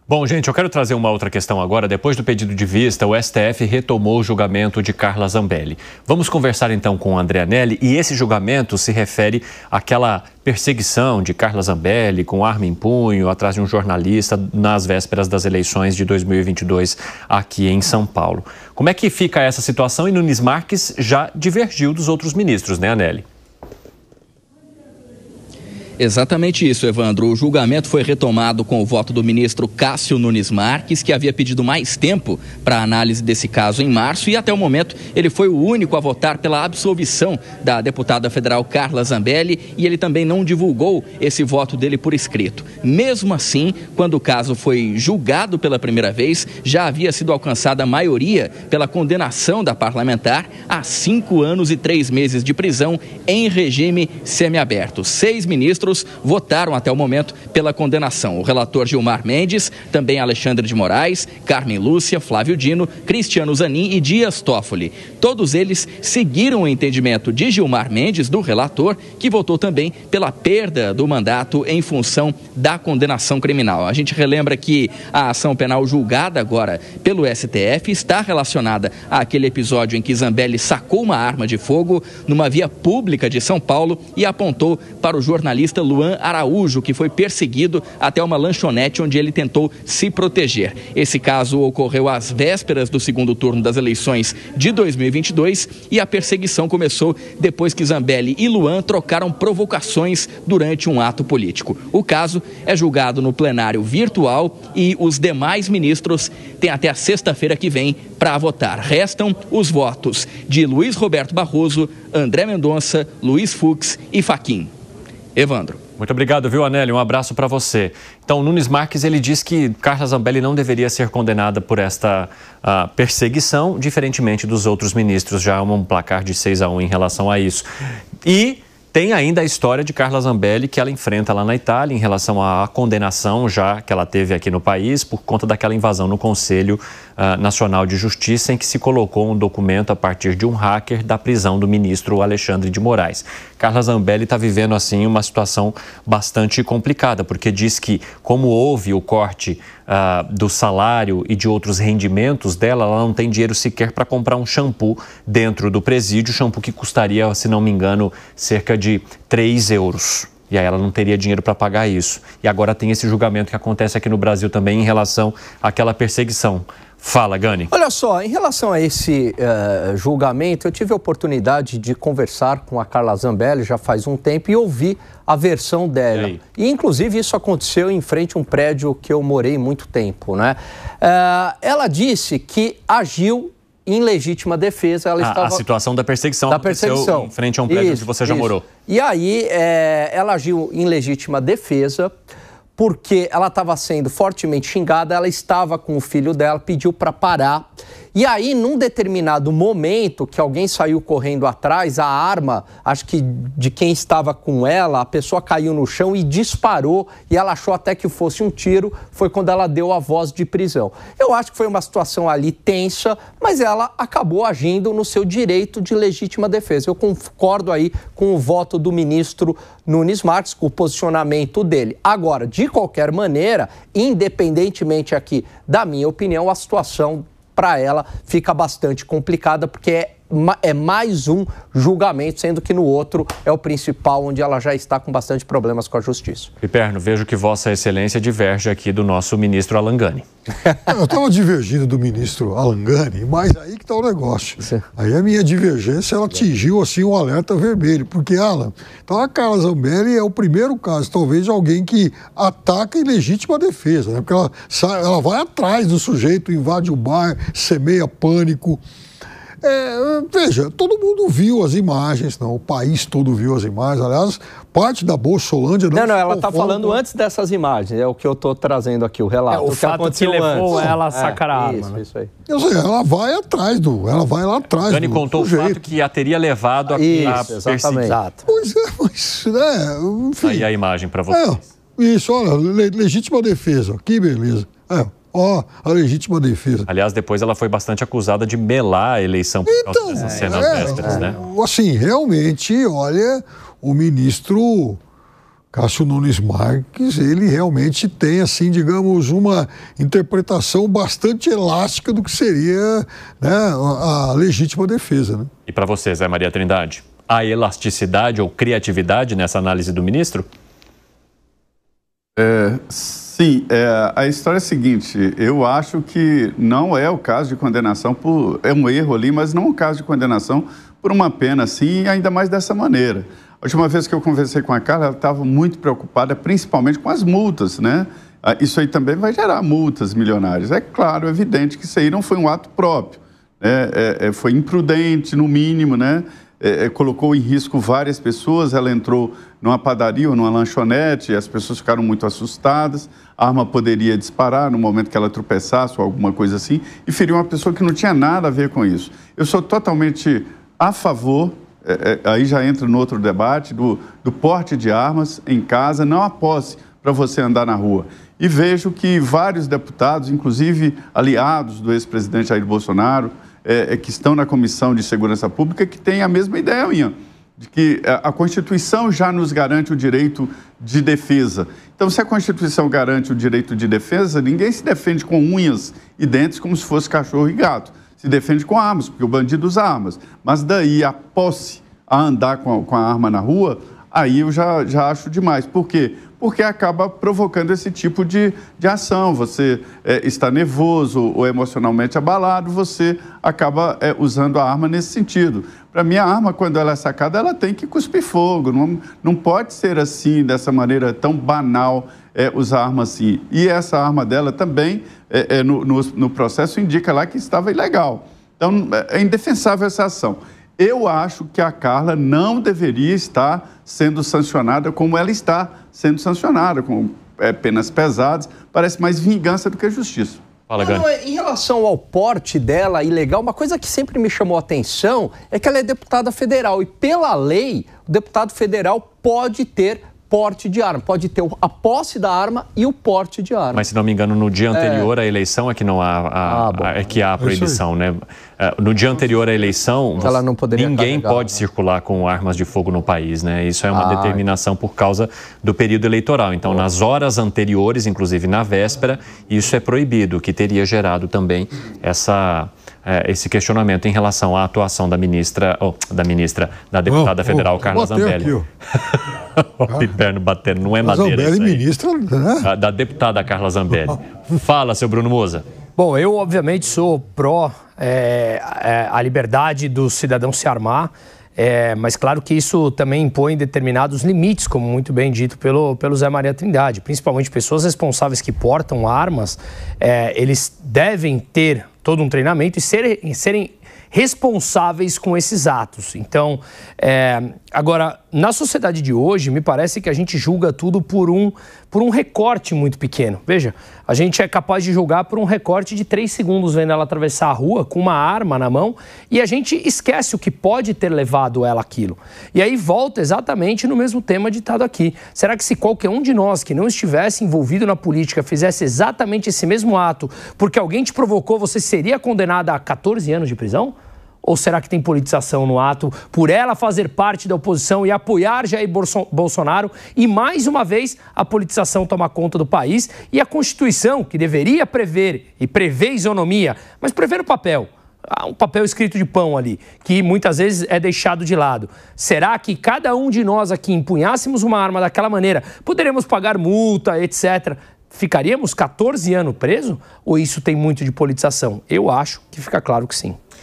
Bom, gente, eu quero trazer uma outra questão agora. Depois do pedido de vista, o STF retomou o julgamento de Carla Zambelli. Vamos conversar então com o André Anelli, e esse julgamento se refere àquela perseguição de Carla Zambelli com arma em punho atrás de um jornalista nas vésperas das eleições de 2022 aqui em São Paulo. Como é que fica essa situação? E Nunes Marques já divergiu dos outros ministros, né, Anelli? Exatamente isso, Evandro. O julgamento foi retomado com o voto do ministro Cássio Nunes Marques, que havia pedido mais tempo para a análise desse caso em março, e até o momento ele foi o único a votar pela absolvição da deputada federal Carla Zambelli, e ele também não divulgou esse voto dele por escrito. Mesmo assim, quando o caso foi julgado pela primeira vez, já havia sido alcançada a maioria pela condenação da parlamentar a 5 anos e 3 meses de prisão em regime semiaberto. 6 ministros votaram até o momento pela condenação. O relator Gilmar Mendes, também Alexandre de Moraes, Carmen Lúcia, Flávio Dino, Cristiano Zanin e Dias Toffoli. Todos eles seguiram o entendimento de Gilmar Mendes, do relator, que votou também pela perda do mandato em função da condenação criminal. A gente relembra que a ação penal julgada agora pelo STF está relacionada àquele episódio em que Zambelli sacou uma arma de fogo numa via pública de São Paulo e apontou para o jornalista Luan Araújo, que foi perseguido até uma lanchonete onde ele tentou se proteger. Esse caso ocorreu às vésperas do segundo turno das eleições de 2022 e a perseguição começou depois que Zambelli e Luan trocaram provocações durante um ato político. O caso é julgado no plenário virtual e os demais ministros têm até a sexta-feira que vem para votar. Restam os votos de Luiz Roberto Barroso, André Mendonça, Luiz Fux e Fachin. Evandro. Muito obrigado, viu, Anelli? Um abraço para você. Então, Nunes Marques, ele diz que Carla Zambelli não deveria ser condenada por esta perseguição, diferentemente dos outros ministros. Já há um placar de 6-1 em relação a isso. E tem ainda a história de Carla Zambelli que ela enfrenta lá na Itália em relação à condenação já que ela teve aqui no país por conta daquela invasão no Conselho Nacional de Justiça em que se colocou um documento a partir de um hacker da prisão do ministro Alexandre de Moraes. Carla Zambelli está vivendo assim uma situação bastante complicada porque diz que como houve o corte do salário e de outros rendimentos dela, ela não tem dinheiro sequer para comprar um shampoo dentro do presídio, shampoo que custaria, se não me engano, cerca de 3 euros. E aí ela não teria dinheiro para pagar isso. E agora tem esse julgamento que acontece aqui no Brasil também em relação àquela perseguição. Fala, Gani. Olha só, em relação a esse julgamento, eu tive a oportunidade de conversar com a Carla Zambelli já faz um tempo e ouvir a versão dela. E, inclusive, isso aconteceu em frente a um prédio que eu morei muito tempo, né? Ela disse que agiu em legítima defesa. Ela estava... A situação da perseguição aconteceu em frente a um prédio onde você já morou. E aí, ela agiu em legítima defesa porque ela estava sendo fortemente xingada, ela estava com o filho dela, pediu para parar. E aí, num determinado momento, que alguém saiu correndo atrás, a arma, acho que de quem estava com ela, a pessoa caiu no chão e disparou, e ela achou até que fosse um tiro, foi quando ela deu a voz de prisão. Eu acho que foi uma situação ali tensa, mas ela acabou agindo no seu direito de legítima defesa. Eu concordo aí com o voto do ministro Nunes Marques, com o posicionamento dele. Agora, de qualquer maneira, independentemente aqui da minha opinião, a situação para ela fica bastante complicada, porque é mais um julgamento, sendo que no outro é o principal, onde ela já está com bastante problemas com a justiça. Piperno, vejo que Vossa Excelência diverge aqui do nosso ministro Alan Gani. Eu estava divergindo do ministro Alan Gani, mas aí que está o negócio. Sim. Aí a minha divergência, ela atingiu assim um alerta vermelho, porque, Alan, então a Carla Zambelli é o primeiro caso, talvez, de alguém que ataca em legítima defesa, né? Porque ela vai atrás do sujeito, invade o bar, semeia pânico. Veja, todo mundo viu as imagens, não, o país todo viu as imagens, aliás, parte da Bolsolândia... Não, ela está falando antes dessas imagens, é o que eu estou trazendo aqui, o relato. O fato que levou ela a sacar a arma. Isso aí. Eu sei, ela vai lá atrás. Dani contou o fato que a teria levado a exatamente. Pois é, mas, enfim... Aí a imagem para vocês. Isso, olha, legítima defesa, que beleza. A legítima defesa. Aliás, depois ela foi bastante acusada de melar a eleição por causa dessa cena às vésperas, né? Assim, realmente, olha, o ministro Cássio Nunes Marques, ele realmente tem, assim, digamos, uma interpretação bastante elástica do que seria, né, a legítima defesa, né? E para você, Zé Maria Trindade, há elasticidade ou criatividade nessa análise do ministro? Sim, a história é a seguinte, eu acho que não é o caso de condenação, é um erro ali, mas não é um caso de condenação por uma pena assim, ainda mais dessa maneira. A última vez que eu conversei com a Carla, ela estava muito preocupada, principalmente com as multas, né? Isso aí também vai gerar multas milionárias. É claro, é evidente que isso aí não foi um ato próprio, né? Foi imprudente, no mínimo, né? Colocou em risco várias pessoas, ela entrou numa padaria ou numa lanchonete, as pessoas ficaram muito assustadas, a arma poderia disparar no momento que ela tropeçasse ou alguma coisa assim, e feriu uma pessoa que não tinha nada a ver com isso. Eu sou totalmente a favor, aí já entra no outro debate, do porte de armas em casa, não a posse para você andar na rua. E vejo que vários deputados, inclusive aliados do ex-presidente Jair Bolsonaro, que estão na Comissão de Segurança Pública, que têm a mesma ideia minha, de que a Constituição já nos garante o direito de defesa. Então, se a Constituição garante o direito de defesa, ninguém se defende com unhas e dentes como se fosse cachorro e gato. Se defende com armas, porque o bandido usa armas. Mas daí a posse, a andar com a arma na rua, aí eu já acho demais. Por quê? Porque acaba provocando esse tipo de ação. Você está nervoso ou emocionalmente abalado, você acaba usando a arma nesse sentido. Para mim, a arma, quando ela é sacada, ela tem que cuspir fogo. Não pode ser assim, dessa maneira tão banal, usar arma assim. E essa arma dela também, no processo, indica lá que estava ilegal. Então, é indefensável essa ação. Eu acho que a Carla não deveria estar sendo sancionada como ela está sendo sancionada, com penas pesadas. Parece mais vingança do que justiça. Fala, Gani. Em relação ao porte dela ilegal, uma coisa que sempre me chamou a atenção é que ela é deputada federal e, pela lei, o deputado federal pode ter porte de arma, pode ter a posse da arma e o porte de arma. Mas, se não me engano, no dia anterior à eleição é que não há a proibição, né? No dia anterior à eleição, ninguém pode circular com armas de fogo no país, né? Isso é uma determinação por causa do período eleitoral. Então, nas horas anteriores, inclusive na véspera, isso é proibido, o que teria gerado também esse questionamento em relação à atuação da deputada federal Carla Zambelli. O inverno batendo, não é madeira. Zambelli, ministra, né? Da deputada Carla Zambelli. Fala, seu Bruno Moza. Bom, eu obviamente sou pró a liberdade do cidadão se armar, mas claro que isso também impõe determinados limites, como muito bem dito pelo Zé Maria Trindade. Principalmente pessoas responsáveis que portam armas, eles devem ter todo um treinamento e serem responsáveis com esses atos. Então, agora, na sociedade de hoje, me parece que a gente julga tudo por um recorte muito pequeno. Veja, a gente é capaz de julgar por um recorte de 3 segundos vendo ela atravessar a rua com uma arma na mão e a gente esquece o que pode ter levado ela àquilo. E aí volta exatamente no mesmo tema ditado aqui. Será que se qualquer um de nós que não estivesse envolvido na política fizesse exatamente esse mesmo ato porque alguém te provocou, você seria condenada a 14 anos de prisão? Ou será que tem politização no ato por ela fazer parte da oposição e apoiar Jair Bolsonaro e, mais uma vez, a politização toma conta do país e a Constituição, que deveria prever e prevê isonomia, mas prevê no papel, um papel escrito de pão ali, que muitas vezes é deixado de lado. Será que cada um de nós aqui empunhássemos uma arma daquela maneira, poderíamos pagar multa, etc., ficaríamos 14 anos presos? Ou isso tem muito de politização? Eu acho que fica claro que sim.